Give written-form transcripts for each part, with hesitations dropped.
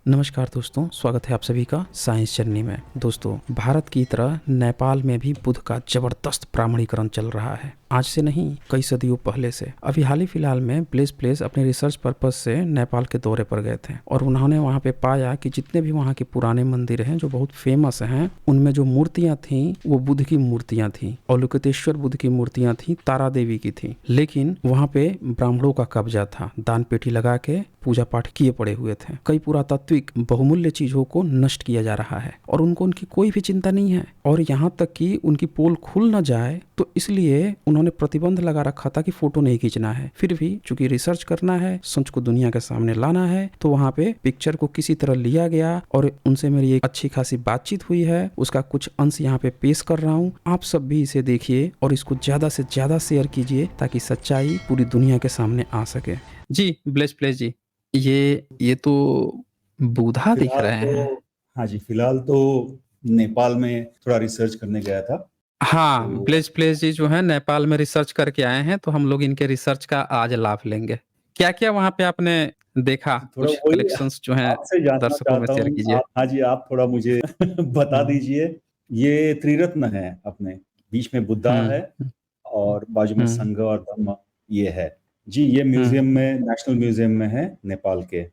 नमस्कार दोस्तों, स्वागत है आप सभी का साइंस जर्नी में। दोस्तों, भारत की तरह नेपाल में भी बुध का जबरदस्त प्रामाणीकरण चल रहा है। आज से नहीं, कई सदियों पहले से। अभी हाल ही फिलहाल में ब्लेस प्लेस अपने रिसर्च पर्पज से नेपाल के दौरे पर गए थे और उन्होंने वहाँ पे पाया कि जितने भी वहाँ के पुराने मंदिर हैं जो बहुत फेमस हैं, उनमें जो मूर्तियाँ थीं वो बुध की मूर्तियाँ थीं। अवलोकितेश्वर बुध की मूर्तियाँ थीं, तारा देवी की थीं। लेकिन वहाँ पे ब्राह्मणों का कब्जा था, दान पेटी लगा के पूजा पाठ किए पड़े हुए थे। कई पुरातात्विक बहुमूल्य चीजों को नष्ट किया जा रहा है और उनकी कोई भी चिंता नहीं है। और यहाँ तक कि उनकी पोल खुल न जाए तो इसलिए उन्होंने प्रतिबंध लगा रखा था कि फोटो नहीं खींचना है। फिर भी चूंकि रिसर्च करना है, सच को दुनिया के सामने लाना है, तो वहाँ पे पिक्चर को किसी तरह लिया गया और उनसे मेरी एक अच्छी खासी बातचीत हुई है। उसका कुछ अंश यहाँ पे पेश कर रहा हूँ। आप सब भी इसे देखिए और इसको ज्यादा से ज्यादा शेयर कीजिए ताकि सच्चाई पूरी दुनिया के सामने आ सके। जी ब्लेस प्लेस जी, ये तो बूढ़ा दिख फिलहाल रहे हैं। तो हाँ जी, फिलहाल तो नेपाल में थोड़ा रिसर्च करने गया था। हाँ, तो ब्लेस प्लेस जी जो है नेपाल में रिसर्च करके आए हैं, तो हम लोग इनके रिसर्च का आज लाभ लेंगे। क्या क्या वहाँ पे आपने देखा? थोड़ा कुछ वही कलेक्शंस जो हैं आपसे जानना दर्शकों में चाहता शेयर हूँ। कीजिए। आप हाँ जी, आप थोड़ा मुझे बता हम्म दीजिए। ये त्रिरत्न है अपने, बीच में बुद्धा है हम्म और बाजू में हम्म संघ और धम्म ये है जी। ये हम्म म्यूजियम में, नेशनल म्यूजियम में है नेपाल के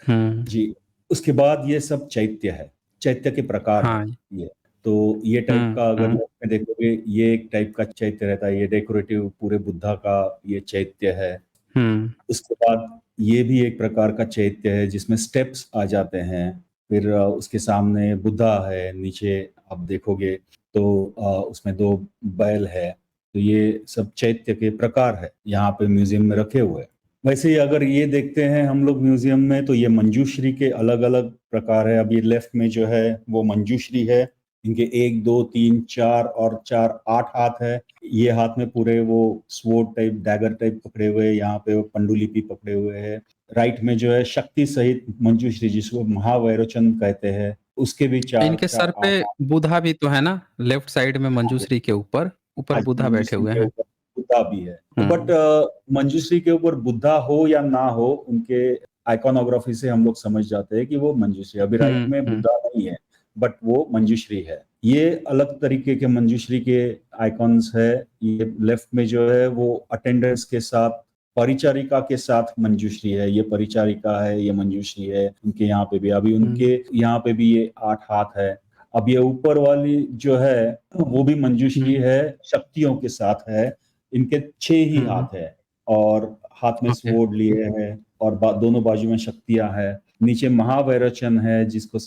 हम्म, जी। उसके बाद ये सब चैत्य है, चैत्य के प्रकार है हाँ। ये। तो ये टाइप का अगर हम्म में देखोगे, ये एक टाइप का चैत्य रहता है, ये डेकोरेटिव पूरे बुद्धा का ये चैत्य है। हम्म उसके बाद ये भी एक प्रकार का चैत्य है जिसमें स्टेप्स आ जाते हैं। फिर उसके सामने बुद्धा है, नीचे आप देखोगे तो उसमें दो बैल है। तो ये सब चैत्य के प्रकार है, यहाँ पे म्यूजियम में रखे हुए हैं। वैसे ही अगर ये देखते हैं हम लोग म्यूजियम में, तो ये मंजूश्री के अलग अलग प्रकार है। अब ये लेफ्ट में जो है वो मंजूश्री है। इनके 1 2 3 4 और 4 8 हाथ है। ये हाथ में पूरे वो स्वॉर्ड टाइप, डैगर टाइप पकड़े हुए हैं, यहाँ पे वो पंडुलिपि पकड़े हुए हैं। राइट में जो है शक्ति सहित मंजूश्री, जिसको महावैरोचन कहते हैं, उसके भी चार इनके चार सर पे आठ हाथ बुधा भी तो है ना, लेफ्ट साइड में मंजूश्री के ऊपर ऊपर हाँ जी, बुधा बैठे मंजूश्री हुए के हैं। ऊपर बुद्धा भी है। तो बट हम्म मंजूश्री के ऊपर बुद्धा हो या ना हो, उनके आइकॉनोग्राफी से हम लोग समझ जाते हैं कि वो मंजूश्री। अभी राइट में हम्म बुद्धा नहीं है, बट वो मंजूश्री है। ये अलग तरीके के मंजूश्री के आइकॉन्स है। ये लेफ्ट में जो है वो अटेंडेंस के साथ, परिचारिका के साथ मंजूश्री है। ये परिचारिका है, ये मंजूश्री है। उनके यहाँ पे भी, अभी हम्म उनके यहाँ पे भी ये 8 हाथ है। अब ये ऊपर वाली जो है वो भी मंजूश्री हम्म है, शक्तियों के साथ है। इनके 6 ही हम्म, हाथ है और हाथ में ओके। स्वॉर्ड लिए हैं और दोनों बाजू में शक्तियां है। नीचे महावैरोचन है जिसको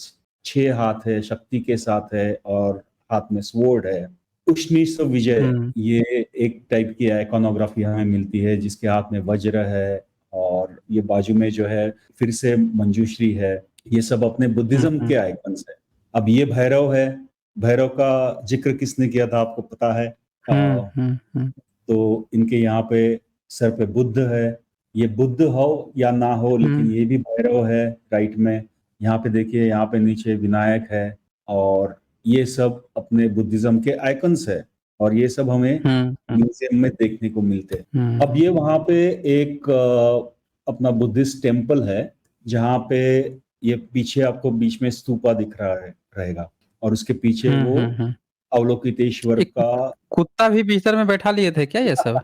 6 हाथ है, शक्ति के साथ है और हाथ में स्वॉर्ड है। उष्णीश विजय, हम्म ये एक टाइप की आइकॉनोग्राफी हमें मिलती है जिसके हाथ में वज्र है और ये बाजू में जो है फिर से मंजूश्री है। ये सब अपने बुद्धिज्म के हम्म आइकन्स है। अब ये भैरव है। भैरव का जिक्र किसने किया था आपको पता है? हम्म। तो इनके यहाँ पे सर पे बुद्ध है। ये बुद्ध हो या ना हो, लेकिन हम्म ये भी भैरव है राइट में। यहाँ पे देखिए, यहाँ पे नीचे विनायक है और ये सब अपने बुद्धिज्म के आइकन्स है और ये सब हमें हम्म म्यूजियम में देखने को मिलते हैं। अब हम्म ये वहाँ पे एक अपना बुद्धिस्ट टेम्पल है जहाँ पे ये पीछे आपको बीच में स्तूपा दिख रहा है रहेगा और उसके पीछे वो हम्म। अवलोकितेश्वर एक का कुत्ता भी भीतर में बैठा लिए थे क्या ये सब?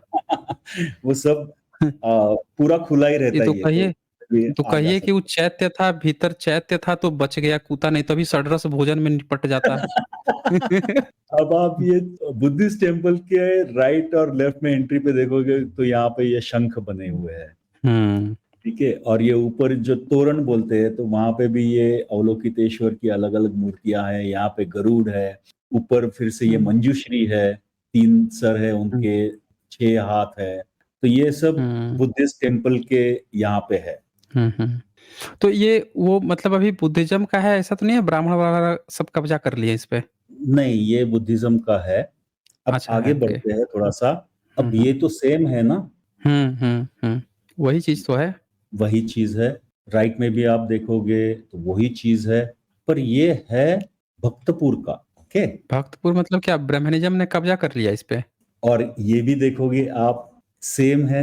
वो सब पूरा खुला ही ये रहता तो है, ये तो कहिए भी तो आ जा कहिए कि वो सकते चैत्य था, भीतर चैत्य था तो बच गया कुत्ता, नहीं तो अभी सडरस भोजन में निपट जाता। हैं। अब आप ये बुद्धिस्ट टेम्पल के राइट और लेफ्ट में एंट्री पे देखोगे तो यहाँ पे ये शंख बने हुए हैं, हम्म ठीक है। और ये ऊपर जो तोरण बोलते हैं, तो वहां पे भी ये अवलोकितेश्वर की अलग अलग मूर्तियां हैं। यहाँ पे गरुड़ है, ऊपर फिर से ये हम्म मंजूश्री है, 3 सर है हम्म उनके, 6 हाथ है। तो ये सब हम्म बुद्धिस्ट टेम्पल के यहाँ पे है। हम्म। तो ये वो मतलब अभी बुद्धिज्म का है ऐसा तो नहीं है, ब्राह्मण वगैरह सब कब्जा कर लिए इस पे? नहीं, ये बुद्धिज्म का है। अब अच्छा है, आगे ओके। बढ़ते हैं थोड़ा सा। अब ये तो सेम है ना, वही चीज तो है। वही चीज है। राइट में भी आप देखोगे तो वही चीज है, पर ये है भक्तपुर का, ओके। भक्तपुर मतलब क्या ब्राह्मणिज्म ने कब्जा कर लिया इस पे? और ये भी देखोगे आप, सेम है।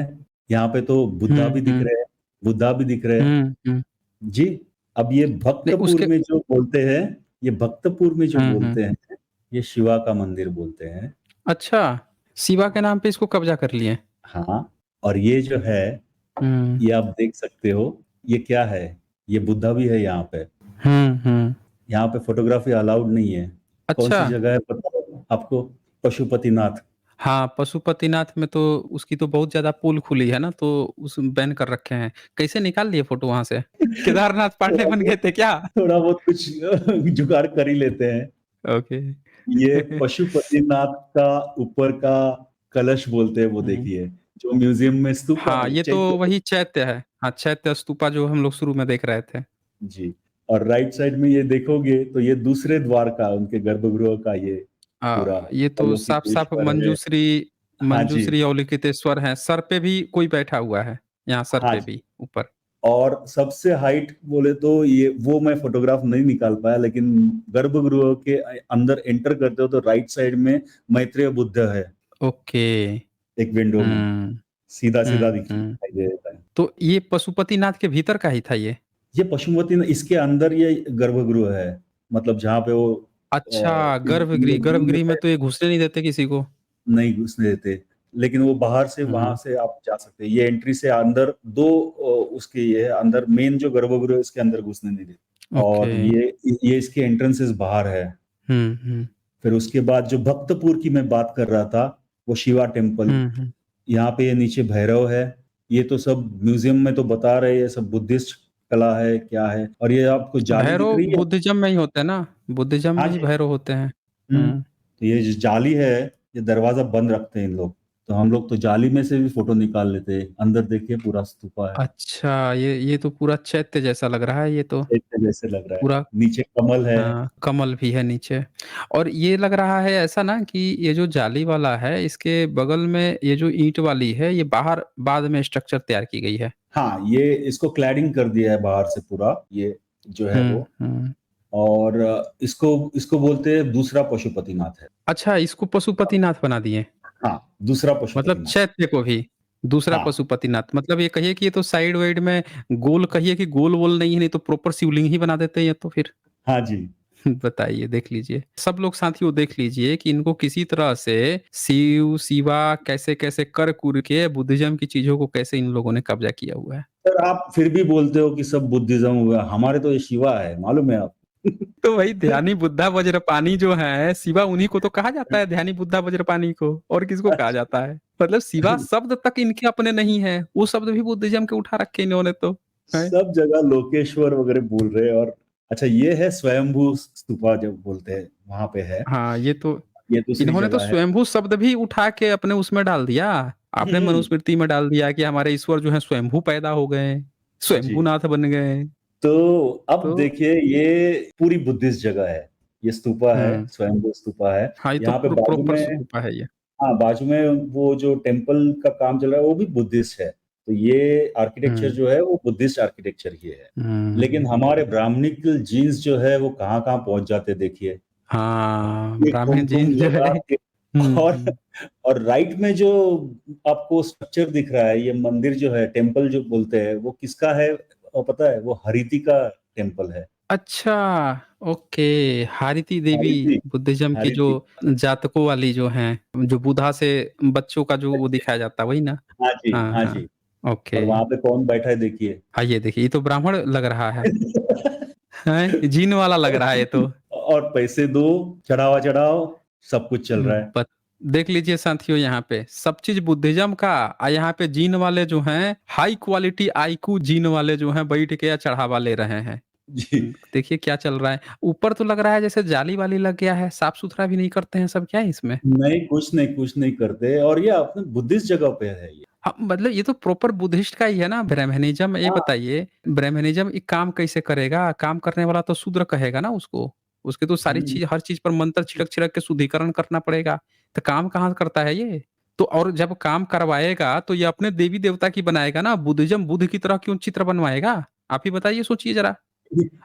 यहाँ पे तो बुद्धा भी दिख हम्म। रहे हैं, बुद्धा भी दिख रहे हैं हम्म। जी। अब ये नहीं भक्तपुर उसके में जो बोलते हैं, ये भक्तपुर में जो हुँ। बोलते हैं, ये शिवा का मंदिर बोलते हैं। अच्छा, शिवा के नाम पे इसको कब्ज़ा कर लिए। हाँ, और ये जो है, हुँ। ये आप देख सकते हो, ये क्या है? ये बुद्धा भी है यहाँ पे। हुँ। यहाँ पे फ़ोटोग्राफ़ी अलाउड नहीं है। अच्छा। कौन-सी जगह है पता है आपको? पशुपतिनाथ। हाँ, पशुपतिनाथ में तो उसकी तो बहुत ज़्यादा पोल खुली है ना, तो उस बैन कर रखे हैं। कैसे निकाल लिए फ़ोटो वहाँ से? केदारनाथ पांडे थोड़ा बन बहुत गए थे क्या? थोड़ा बहुत कुछ जुगाड़ कर ही लेते हैं। ओके। ये पशुपतिनाथ का ऊपर का कलश बोलते हैं वो हुँ। देखिए, जो म्यूज़ियम में स्तूपा हाँ, नहीं, ये तो चैत्य। वही चैत्य है। हाँ, चैत्य स्तूपा जो हम लोग शुरू में देख रहे थे। जी, और राइट साइड में ये देखोगे तो ये दूसरे द्वार का, उनके गर्भगृह का ये पूरा ये तो साफ-साफ अवलोकितेश्वर है। हाँ जी। मंजूश्री अवलोकितेश्वर हैं। सर पे भी कोई बैठा हुआ है, यहाँ सर हाँ पे जी। भी ऊपर। और सबसे हाइट बोले तो ये वो मैं फ़ोटोग्राफ नहीं निकाल पाया, लेकिन गर्भगृह के अंदर एंटर करते हो तो राइट साइड में मैत्रेय बुद्ध है, ओके। एक विंडो में, हुँ। सीधा-सीधा हुँ। दिखाई दे देता है। तो ये पशुपतिनाथ के भीतर का ही था ये? ये पशुपति न इसके अंदर ये गर्भगृह है, मतलब जहाँ पे वो अच्छा, इन गर्भगृह लोग लिंग गर्भगृह में है, तो ये घुसने नहीं देते किसी को। नहीं घुसने देते। लेकिन वो बाहर से वहाँ हुँ। से आप जा सकते हैं। ये एंट्री से अंदर 2 उसके ये है, अंदर मेन जो गर्भगृह है इसके अंदर घुसने नहीं देते। ओके। और ये इसके एंट्रेंसेस बाहर है। हुँ। फिर उसके बाद जो भक्तपुर की मैं बात कर रहा था, वो शिवा टेम्पल, हुँ। यहाँ पे ये नीचे भैरव है। ये तो सब म्यूज़ियम में तो बता रहे हैं, ये सब बुद्धिस्ट कला है, क्या है, और ये आपको जाली दिख भैरव रही है? बुद्धिज़्म में ही होते हैं ना? बुद्धिज़्म हाँ में ही जी। भैरव होते हैं। हुँ। हुँ। तो ये जो जाली है, ये दरवाज़ा बंद रखते हैं इन लोग। तो हम लोग तो जाली में से भी फ़ोटो निकाल लेते हैं। अंदर देखिए पूरा स्तूपा है। अच्छा, ये तो पूरा चैत्य जैसा लग रहा है ये तो। चैत्य जैसे लग रहा है। पूरा नीचे कमल है। हाँ, कमल भी है नीचे। और ये लग रहा है ऐसा ना कि ये जो जाली वाला है, इसके बगल में ये जो ईंट वाली है, ये बाहर बाद में स्ट्रक्चर तैयार की गई है। हाँ, ये इसको क्लैडिंग कर दिया है बाहर से पूरा, ये जो है वो। हुँ। और इसको इसको बोलते हैं दूसरा पशुपतिनाथ है। अच्छा, इसको पशुपतिनाथ बना दिए। हाँ, दूसरा मतलब पशुपतिनाथ। चैत्य को भी, दूसरा हाँ, पशुपतिनाथ मतलब ये कहिए कि ये तो साइड-वाइड में गोल कहिए कि गोल-वोल नहीं है, नहीं तो प्रॉपर शिवलिंग ही बना देते हैं ये तो फिर। हाँ जी। बताइए, देख लीजिए। सब लोग साथियों देख लीजिए कि इनको किसी तरह से शिव, शिवा कैसे-कैसे कर-कुर के बुद्धिज़्म की चीज़ों को कैसे इन लोगों ने कब्ज़ा किया हुआ है। सर आप फिर भी बोलते हो कि सब बुद्धिज़्म हुआ, हमारे तो ये शिवा है, मालूम है आपको? तो वही ध्यानी बुद्धा वज्रपाणि जो हैं, शिवा उन्हीं को तो कहा जाता है ध्यानी बुद्धा वज्रपाणि को और किसको कहा अच्छा। जाता है? मतलब शिवा शब्द तक इनके अपने नहीं है, वो शब्द भी बुद्धिज़्म के उठा रखे इन्होंने तो, हैं? सब जगह लोकेश्वर वगैरह बोल रहे हैं। और अच्छा, ये है स्वयंभू स्तूपा जो बोलते हैं, वहाँ पे है। हाँ, ये तो ये दूसरी इन्होंने तो जगह है। स्वयंभू शब्द भी उठा के अपने उसमें डाल दिया। आपने हुँ, मनुस्मृति में डाल दिया कि हमारे ईश्वर जो हैं स्वयंभू पैदा हो गए, जी। स्वयंभूनाथ बन गए। तो अब तो देखिए ये पूरी बुद्धिस्ट जगह है। ये स्तूपा है, हुँ। स्वयंभू स्तूपा है। हाँ, ये तो यहाँ पे बाजू प्रॉपर में, स्तूपा है ये। हाँ, बाजू में वो जो टेम्पल का काम चल रहा है वो भी बुद्धिस्ट है। तो ये आर्किटेक्चर हुँ। जो है वो बुद्धिस्ट आर्किटेक्चर ही है। लेकिन हुँ। हमारे ब्राह्मणिकल जीन्स जो है वो कहाँ-कहाँ पहुँच जाते हैं देखिए। हाँ, ये ब्राह्मण कुमकुम जीन्स जो लगा है के, और हुँ। और राइट में जो आपको स्ट्रक्चर दिख रहा है, ये मंदिर जो है, टेम्पल जो बोलते हैं, वो किसका है पता है? वो हरिति का टेम्पल है। अच्छा, ओके। हारिती देवी हरिति, बुद्धिज़्म की जो हरिति। जातकों वाली जो हैं, जो बुधा से बच्चों का जो वो दिखाया जाता है, वही ना? हाँ जी, हाँ, हाँ जी। हाँ। ओके। और वहाँ पे कौन बैठा है देखिए। हाँ, ये देखिए, ये तो ब्राह्मण लग रहा है। हैं? जीन वाला लग रहा है ये तो। और पैसे दो, चढ़ावा चढ़ाओ, सब कुछ चल रहा है। बत देख लीजिए साथियों यहाँ पे, सब चीज़ बुद्धिज़्म का यहाँ पे जीन वाले जो हैं, हाई क्वालिटी आईक्यू जीन वाले जो हैं, बैठ के चढ़ावा ले रहे हैं। जी। देखिए क्या चल रहा है। ऊपर तो लग रहा है जैसे जाली-वाली लग गया है, साफ-सुथरा भी नहीं करते हैं सब, क्या है इसमें? नहीं, कुछ नहीं करते, और ये अपने बुद्धिस्ट जगह पे है ये। हाँ, मतलब ये तो प्रॉपर बुद्धिस्ट का ही है ना ब्राह्मणिज़्म। ये हाँ। बताइए ब्राह्मणिज़्म ये काम कैसे करेगा? काम करने वाला तो शूद्र कहेगा ना उसको। उसके तो सारी हुँ। चीज़ हर चीज़ पर मंत्र छिड़क-छिड़क के शुद्धिकरण करना पड़ेगा। तो काम कहाँ करता है ये? तो और जब काम करवाएगा तो ये अपने देवी-देवता की बनाएगा ना, बुद्धिज़्म बुद्ध की तरह क्यों चित्र बनवाएगा? आप ही बताइए, सोचिए ज़रा।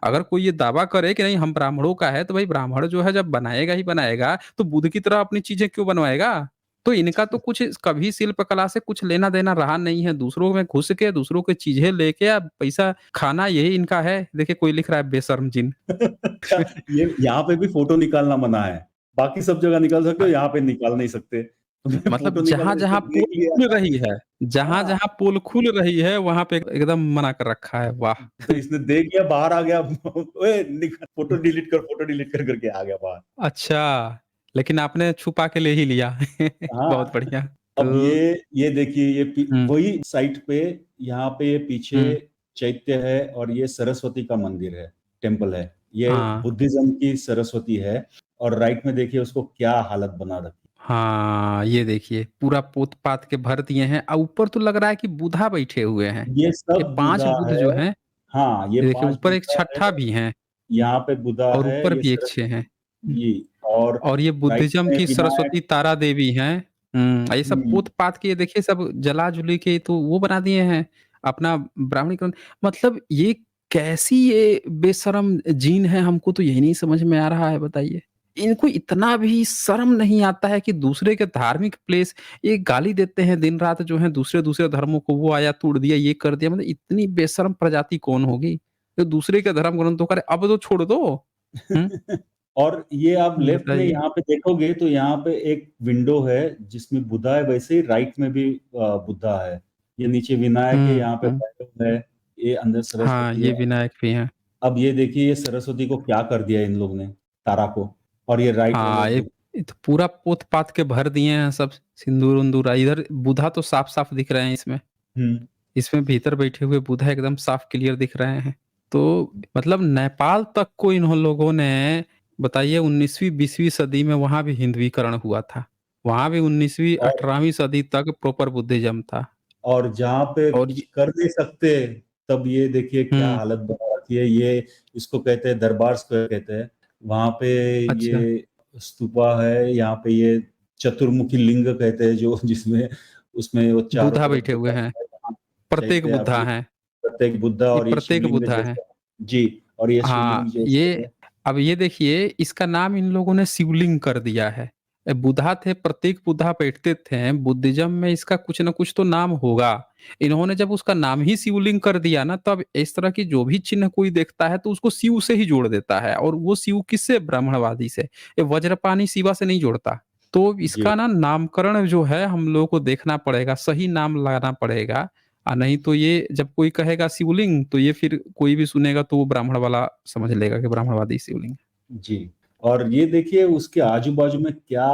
अगर कोई ये दावा करे कि नहीं हम ब्राह्मणों का है, तो भाई ब्राह्मण जो है जब बनाएगा ही बनाएगा, तो बुद्ध की तरह अपनी चीज़ें क्यों बनवाएगा? तो इनका तो कुछ कभी शिल्प कला से कुछ लेना-देना रहा नहीं है, दूसरों में घुस के दूसरों की चीज़ें लेके पैसा खाना यही इनका है। देखिए कोई लिख रहा है बेशर्म जिन। ये यहाँ पे भी फ़ोटो निकालना मना है। बाकी सब जगह निकाल सकते हो, हाँ, यहाँ पे निकाल नहीं सकते। तो मैं मतलब फ़ोटो निकाला इसने जहाँ-जहाँ पोल देख लिया। खुल रही है हाँ, जहाँ-जहाँ पोल खुल रही है वहाँ पे एकदम मना कर रखा है, वाह! तो इसने देख लिया, बाहर आ गया। ओए फ़ोटो डिलीट कर करके आ गया बाहर। अच्छा, लेकिन आपने छुपा के ले ही लिया। बहुत हाँ, बढ़िया। अब तो ये देखिए, ये हुँ, वही साइट पे, यहाँ पे ये पीछे हुँ, चैत्य है और ये सरस्वती का मंदिर है, टेम्पल है। ये हाँ, बुद्धिज़्म की सरस्वती है और राइट में देखिए उसको क्या हालत बना रखी हाँ, ये देखिए पूरा पोत-पात के भर दिए हैं ऊपर तो लग रहा है कि बुधा बैठे हुए हैं। है। ये ये सब 5 बुधा बुध है। जो हैं, हाँ, ये ये देखिए 5 ऊपर एक बुधा छठा है, भी है यहाँ पे बुधा और है, ऊपर ये भी एक 6 हैं। हुँ, जी, और और ये राइट बुद्धिज़्म में की विनायक। सरस्वती तारा देवी हैं। ये सब हुँ, पोत-पात के देखिए सब जला-जुली के तो वो बना दिए हैं, अपना ब्राह्मणीकरण मतलब ये कैसी ये बेशर्म जीन है हमको तो यही नहीं समझ में आ रहा है बताइए। इनको इतना भी शर्म नहीं आता है कि दूसरे के धार्मिक प्लेस ये गाली देते हैं दिन-रात जो है दूसरे-दूसरे धर्मों को, वो आया तोड़ दिया, ये कर दिया मतलब इतनी बेशर्म प्रजाति कौन होगी? जो दूसरे के धर्म ग्रंथों का अब तो छोड़ दो। हुँ, और ये आप लेफ्ट में बताइए। यहाँ पे देखोगे तो यहाँ पे एक विंडो है जिसमें बुद्धा है, वैसे ही राइट में भी बुद्धा है। ये नीचे विनायक है, हुँ, यहाँ पे हुँ। भैरव है, ये अंदर हाँ, सरस्वती ये है। विनायक भी हैं। अब ये देखिए, ये सरस्वती को क्या कर दिया इन लोग ने, तारा को, और ये राइट वाले हाँ, बुद्ध। ये तो पूरा पोत-पात के भर दिए हैं सब सिंदूर-उंदूर इधर बुधा तो साफ-साफ दिख रहे हैं इसमें। हुँ, इसमें भीतर बैठे हुए बुधा एकदम साफ क्लियर दिख रहे हैं। तो मतलब नेपाल तक को इन्हों लोगों ने बताइए 19वीं 20वीं सदी में वहाँ भी हिंदुईकरण हुआ था। वहाँ भी 19वीं और 18वीं सदी तक प्रॉपर बुद्धिज़्म था। और जहाँ पे और कुछ ये कर नहीं सकते, तब ये देखिए क्या हुँ, हालत बना रखी है। ये इसको कहते हैं दरबार स्क्वायर कहते हैं। वहाँ पे अच्छा, ये स्तूपा है, यहाँ पे ये चतुर्मुखी लिंग कहते हैं, जो जिसमें उसमें वो चारों बुधा तरफ बैठे हुए बुद्धा हैं। है, वहाँ प्रत्येक चैत्य। अब बुद्धा ये हैं। प्रत्येक बुद्धा ये और ये प्रत्येक शिवलिंग बुद्धा हैं। जैसे जी, और ये हाँ, शिवलिंग जैसे ये है। अब ये देखिए इसका नाम इन लोगों ने शिवलिंग कर दिया है। बुधा थे, प्रत्येक बुधा बैठते थे, बुद्धिज़्म में इसका कुछ न कुछ तो नाम होगा। इन्होंने जब उसका नाम ही शिवलिंग कर दिया ना तब इस तरह की जो भी चिन्ह कोई देखता है तो उसको शिव से ही जोड़ देता है और वो शिव किससे? ब्राह्मणवादी से। ये वज्रपाणि शिवा से नहीं जोड़ता। तो जी, इसका ना नामकरण जो है हम लोगों को देखना पड़ेगा, सही नाम लगाना पड़ेगा। नहीं तो ये जब कोई कहेगा शिवलिंग तो ये फिर कोई भी सुनेगा तो वो ब्राह्मण वाला समझ लेगा कि ब्राह्मणवादी शिवलिंग है। जी। और ये देखिए उसके आजू-बाजू में क्या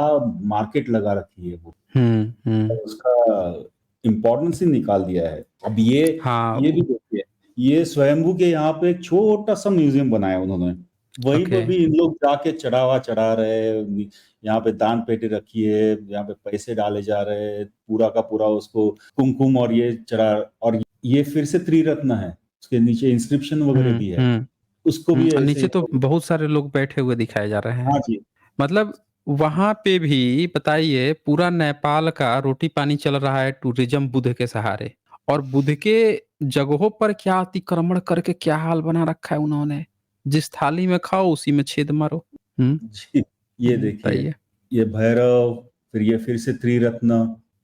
मार्केट लगा रखी है वो। हुँ, हुँ। उसका इम्पोर्टेंस ही निकाल दिया है। अब हाँ, ये भी देखिए, ये स्वयंभू के यहाँ पे एक छोटा-सा म्यूज़ियम बनाया उन्होंने। वहीं ओके। पे भी इन लोग जाके चढ़ावा चढ़ा रहे हैं, यहाँ पे दान पेटी रखी है, यहाँ पे पैसे डाले जा रहे हैं, पूरा का पूरा उसको कुमकुम और ये चढ़ा, और ये फिर से त्रिरत्न है, उसके नीचे इंस्क्रिप्शन वगैरह हुँ, भी है। हुँ, उसको भी और ऐसे ही नीचे तो लोग। बहुत सारे लोग बैठे हुए दिखाए जा रहे हैं। हाँ जी। मतलब वहाँ पे भी बताइए पूरा नेपाल का रोटी-पानी चल रहा है टूरिज़्म बुद्ध के सहारे और बुद्ध के जगहों पर क्या अतिक्रमण करके क्या हाल बना रखा है उन्होंने। जिस थाली में खाओ उसी में छेद मारो। हुँ, जी, ये देखिए, बताइए। ये भैरव, फिर ये फिर से त्रिरत्न,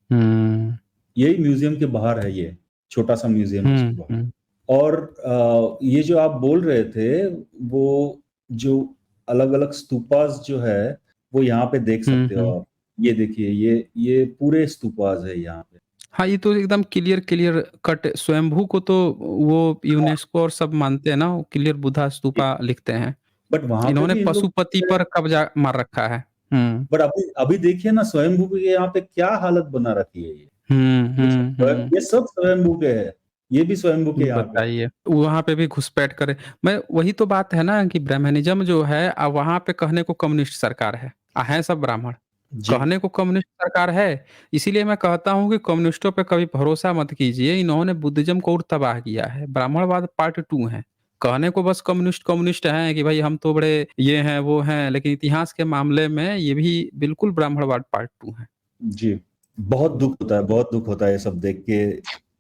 हुँ, यही म्यूज़ियम के बाहर है ये, छोटा-सा म्यूज़ियम है इसके हुँ, बाहर। हुँ। और ये जो आप बोल रहे थे, वो जो अलग-अलग स्तूपास जो है, वो यहाँ पे देख हुँ, सकते हो हुँ। आप। ये देखिए, ये पूरे स्तूपास है यहाँ पे। हाँ, ये तो एकदम क्लियर क्लियर कट स्वयंभू को तो वो हाँ, यूनेस्को और सब मानते हैं ना, वो क्लियर बुद्धा जी, स्तूपा लिखते हैं। बट वहाँ पे इन्होंने भी इन लोग, पशुपति पर कब्ज़ा मार रखा है। हुँ। बट अभी अभी देखिए ना, स्वयंभू के यहाँ पे क्या हालत बना रखी है ये। हुँ, हुँ, हुँ। ये सब स्वयंभू के है। ये भी स्वयंभू के यहाँ पे है। बताइए, वहाँ पे भी घुसपैठ करे मैं वही तो बात है ना कि ब्राह्मणिज़्म जो है वहाँ पे कहने को कम्युनिस्ट सरकार है। हैं सब ब्राह्मण। जी, कहने को कम्युनिस्ट सरकार है, इसीलिए मैं कहता हूँ कि कम्युनिस्टों पे कभी भरोसा मत कीजिए, इन्होंने बुद्धिज़्म को और तबाह किया है। ब्राह्मणवाद पार्ट 2 है। कहने को बस कम्युनिस्ट कम्युनिस्ट हैं कि भाई हम तो बड़े ये हैं, वो हैं, लेकिन इतिहास के मामले में ये भी बिल्कुल ब्राह्मणवाद पार्ट 2 है। जी। बहुत दुःख होता है ये सब देख के,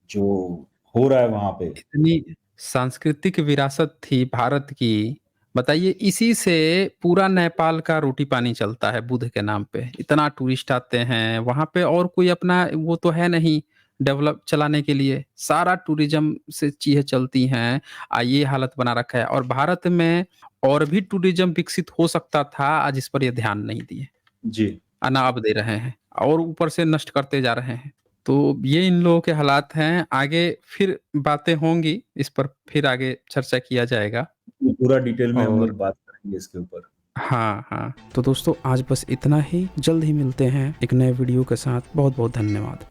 जो हो रहा है वहाँ पे। इतनी सांस्कृतिक विरासत थी भारत की बताइए, इसी से पूरा नेपाल का रोटी पानी चलता है बुध के नाम पे। इतना टूरिस्ट आते हैं वहाँ पे, और कोई अपना वो तो है नहीं डेवलप चलाने के लिए। सारा टूरिज्म से चीज़ें चलती हैं। ये हालत बना रखा है, और भारत में और भी टूरिज्म विकसित हो सकता था, आज इस पर ये ध्यान नहीं दिए। जी। अनाप दे रहे हैं और ऊपर से नष्ट करते जा रहे हैं। तो ये इन लोगों के हालात हैं। आगे फिर बातें होंगी, इस पर फिर आगे चर्चा किया जाएगा। ये पूरा डिटेल में हम और लोग बात करेंगे इसके ऊपर। हाँ, हाँ। तो दोस्तों आज बस इतना ही। जल्द ही मिलते हैं एक नए वीडियो के साथ। बहुत-बहुत धन्यवाद।